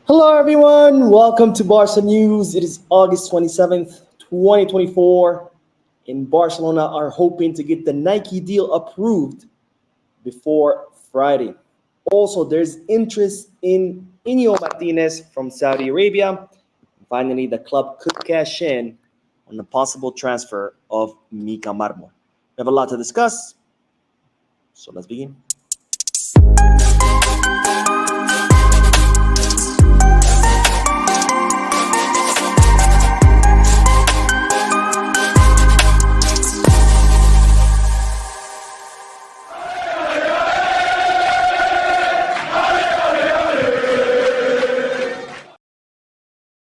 Hello, everyone. Welcome to Barca News. It is August 27th, 2024. In Barcelona are hoping to get the Nike deal approved before Friday. Also, there's interest in Inigo Martinez from Saudi Arabia. Finally, the club could cash in on the possible transfer of Mika Marmol. We have a lot to discuss, so let's begin.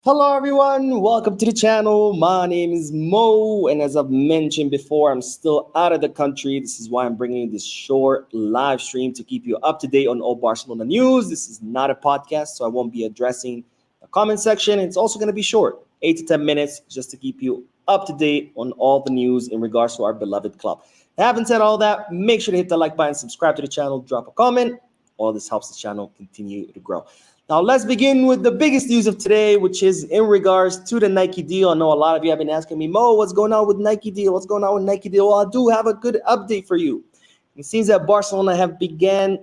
Hello, everyone. Welcome to the channel. My name is Mo, and as I've mentioned before, I'm still out of the country. This is why I'm bringing you this short live stream to keep you up to date on all Barcelona news. This is not a podcast, so I won't be addressing the comment section. It's also going to be short, 8 to 10 minutes, just to keep you up to date on all the news in regards to our beloved club. Having said all that, make sure to hit the like button, subscribe to the channel, drop a comment. All this helps the channel continue to grow. Now, let's begin with the biggest news of today, which is in regards to the Nike deal. I know a lot of you have been asking me, Mo, what's going on with Nike deal? What's going on with Nike deal? Well, I do have a good update for you. It seems that Barcelona have began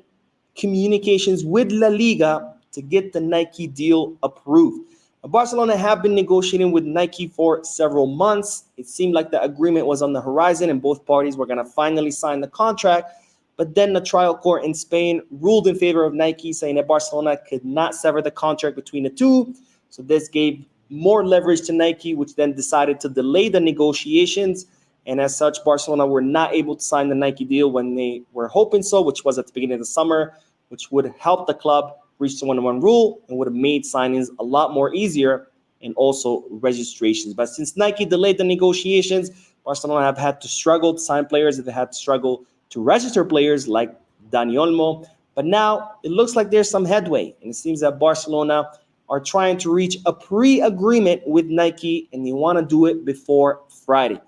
communications with La Liga to get the Nike deal approved. Now, Barcelona have been negotiating with Nike for several months. It seemed like the agreement was on the horizon and both parties were going to finally sign the contract. But then the trial court in Spain ruled in favor of Nike, saying that Barcelona could not sever the contract between the two. So this gave more leverage to Nike, which then decided to delay the negotiations. And as such, Barcelona were not able to sign the Nike deal when they were hoping so, which was at the beginning of the summer, which would help the club reach the one-to-one rule and would have made signings a lot more easier and also registrations. But since Nike delayed the negotiations, Barcelona have had to struggle to sign players. They had to struggle to register players like Dani Olmo. But now it looks like there's some headway. And it seems that Barcelona are trying to reach a pre-agreement with Nike, and they want to do it before Friday.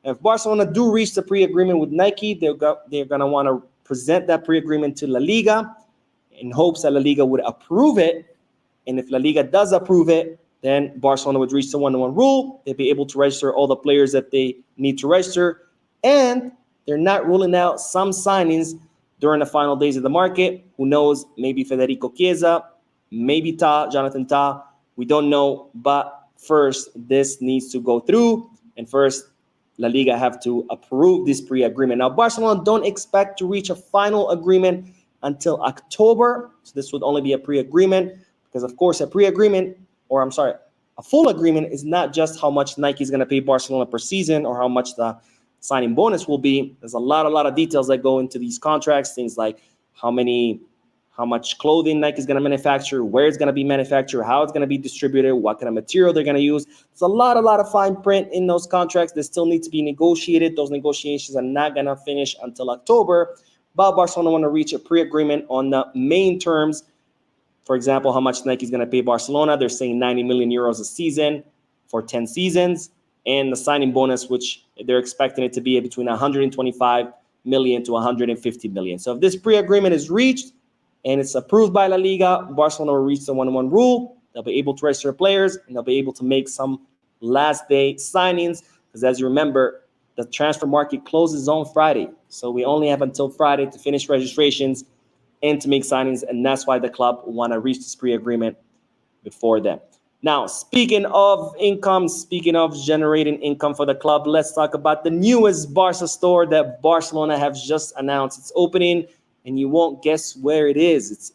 And if Barcelona do reach the pre-agreement with Nike, they're going to want to present that pre-agreement to La Liga in hopes that La Liga would approve it. And if La Liga does approve it, then Barcelona would reach the one-to-one rule. They'd be able to register all the players that they need to register. And they're not ruling out some signings during the final days of the market. Who knows? Maybe Federico Chiesa, maybe Jonathan Tah. We don't know. But first, this needs to go through. And first, La Liga have to approve this pre-agreement. Now, Barcelona don't expect to reach a final agreement until October. So this would only be a pre-agreement because, of course, a full agreement is not just how much Nike is going to pay Barcelona per season or how much the signing bonus will be. There's a lot of details that go into these contracts, things like how much clothing Nike is going to manufacture, where it's going to be manufactured, how it's going to be distributed, what kind of material they're going to use. There's a lot of fine print in those contracts that still need to be negotiated. Those negotiations are not going to finish until October, but Barcelona want to reach a pre-agreement on the main terms. For example, how much Nike is going to pay Barcelona. They're saying 90 million euros a season for 10 seasons. And the signing bonus, which they're expecting it to be between 125 million to 150 million. So if this pre-agreement is reached and it's approved by La Liga, Barcelona will reach the one-to-one rule. They'll be able to register players and they'll be able to make some last day signings. Because as you remember, the transfer market closes on Friday. So we only have until Friday to finish registrations and to make signings. And that's why the club want to reach this pre-agreement before then. Now, speaking of income, speaking of generating income for the club, let's talk about the newest Barca store that Barcelona have just announced. It's opening, and you won't guess where it is.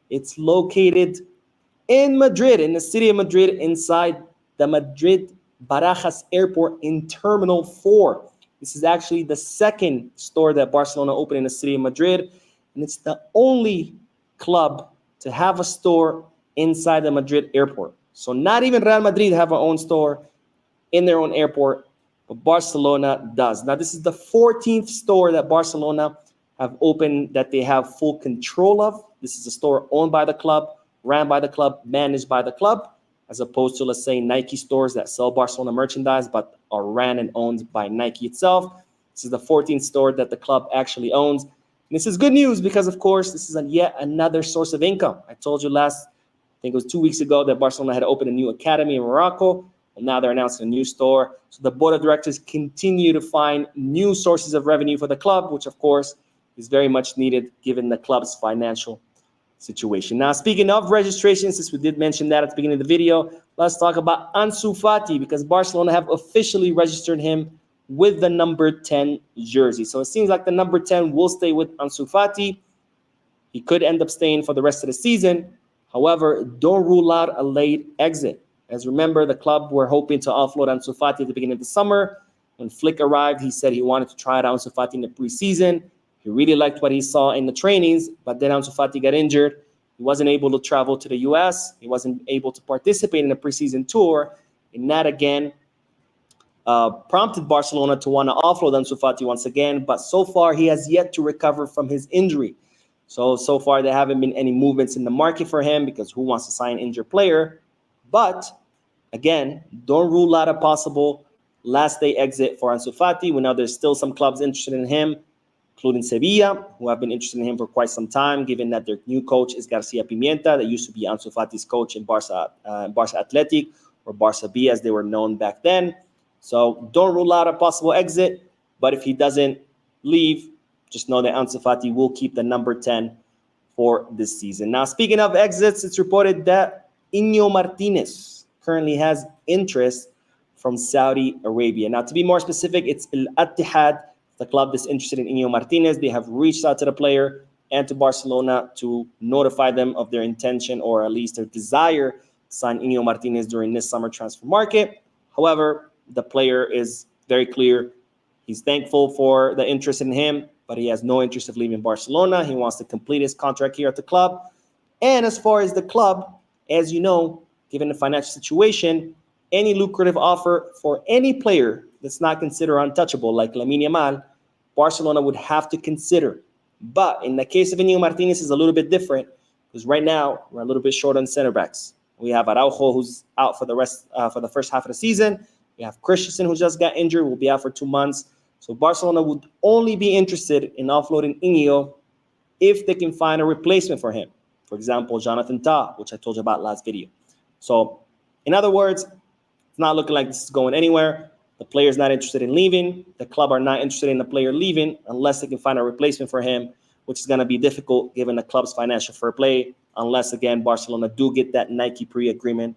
It's located in Madrid, in the city of Madrid, inside the Madrid Barajas Airport in Terminal 4. This is actually the second store that Barcelona opened in the city of Madrid, and it's the only club to have a store inside the Madrid airport. So not even Real Madrid have their own store in their own airport, but Barcelona does. Now, this is the 14th store that Barcelona have opened that they have full control of. This is a store owned by the club, ran by the club, managed by the club, as opposed to, let's say, Nike stores that sell Barcelona merchandise but are ran and owned by Nike itself. This is the 14th store that the club actually owns. And this is good news because, of course, this is yet another source of income. I told you last think it was 2 weeks ago that Barcelona had opened a new academy in Morocco. And now they're announcing a new store. So the board of directors continue to find new sources of revenue for the club, which of course is very much needed given the club's financial situation. Now, speaking of registration, since we did mention that at the beginning of the video, let's talk about Ansu Fati, because Barcelona have officially registered him with the number 10 jersey. So it seems like the number 10 will stay with Ansu Fati. He could end up staying for the rest of the season. However, don't rule out a late exit. As remember, the club were hoping to offload Ansu Fati at the beginning of the summer. When Flick arrived, he said he wanted to try out Ansu Fati in the preseason. He really liked what he saw in the trainings, but then Ansu Fati got injured. He wasn't able to travel to the US. He wasn't able to participate in the preseason tour. And that again prompted Barcelona to want to offload Ansu Fati once again. But so far, he has yet to recover from his injury. So far, there haven't been any movements in the market for him, because who wants to sign an injured player? But again, don't rule out a possible last day exit for Ansu Fati. We know there's still some clubs interested in him, including Sevilla, who have been interested in him for quite some time, given that their new coach is Garcia Pimienta, that used to be Ansu Fati's coach in Barca Athletic, or Barca B as they were known back then. So don't rule out a possible exit, but if he doesn't leave, just know that Ansu Fati will keep the number 10 for this season. Now, speaking of exits, it's reported that Inigo Martinez currently has interest from Saudi Arabia. Now, to be more specific, it's Al Ittihad, the club that's interested in Inigo Martinez. They have reached out to the player and to Barcelona to notify them of their intention, or at least their desire, to sign Inigo Martinez during this summer transfer market. However, the player is very clear. He's thankful for the interest in him, but he has no interest of leaving Barcelona. He wants to complete his contract here at the club. And as far as the club, as you know, given the financial situation, any lucrative offer for any player that's not considered untouchable, like Lamine Yamal, Barcelona would have to consider. But in the case of Inigo Martinez, is a little bit different, because right now we're a little bit short on center backs. We have Araujo, who's out for the first half of the season. We have Christensen, who just got injured, will be out for 2 months. So Barcelona would only be interested in offloading Inigo if they can find a replacement for him. For example, Jonathan Tah, which I told you about last video. So in other words, it's not looking like this is going anywhere. The player's not interested in leaving. The club are not interested in the player leaving unless they can find a replacement for him, which is going to be difficult given the club's financial fair play, unless, again, Barcelona do get that Nike pre-agreement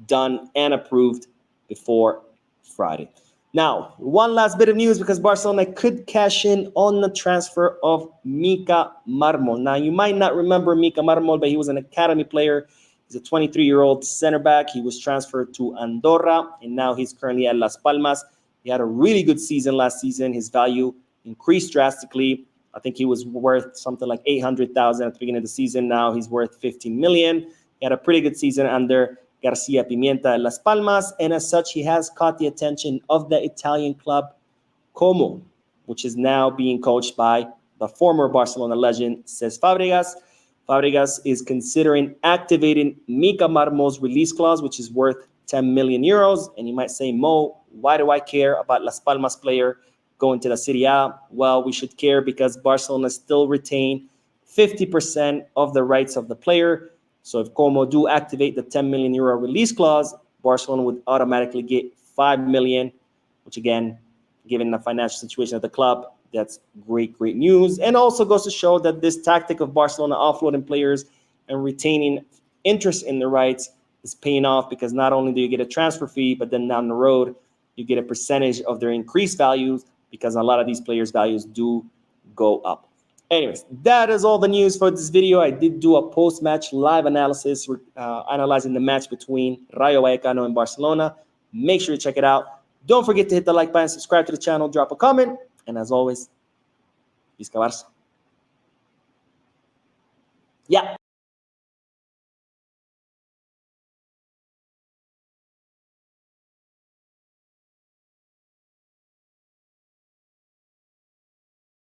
done and approved before Friday. Now, one last bit of news, because Barcelona could cash in on the transfer of Mika Marmol. Now, you might not remember Mika Marmol, but he was an academy player. He's a 23-year-old center back. He was transferred to Andorra, and now he's currently at Las Palmas. He had a really good season last season. His value increased drastically. I think he was worth something like 800,000 at the beginning of the season. Now he's worth 15 million. He had a pretty good season under Garcia Pimienta at Las Palmas, and as such, he has caught the attention of the Italian club Como, which is now being coached by the former Barcelona legend, Cesc Fabregas. Fabregas is considering activating Mika Marmol's release clause, which is worth 10 million euros. And you might say, Mo, why do I care about Las Palmas player going to the Serie A? Well, we should care because Barcelona still retain 50% of the rights of the player. So if Como do activate the 10 million euro release clause, Barcelona would automatically get 5 million, which again, given the financial situation of the club, that's great news. And also goes to show that this tactic of Barcelona offloading players and retaining interest in the rights is paying off, because not only do you get a transfer fee, but then down the road, you get a percentage of their increased values, because a lot of these players' values do go up. Anyways, that is all the news for this video. I did do a post-match live analysis, analyzing the match between Rayo Vallecano and Barcelona. Make sure to check it out. Don't forget to hit the like button, subscribe to the channel, drop a comment, and as always, Visca Barça. Yeah.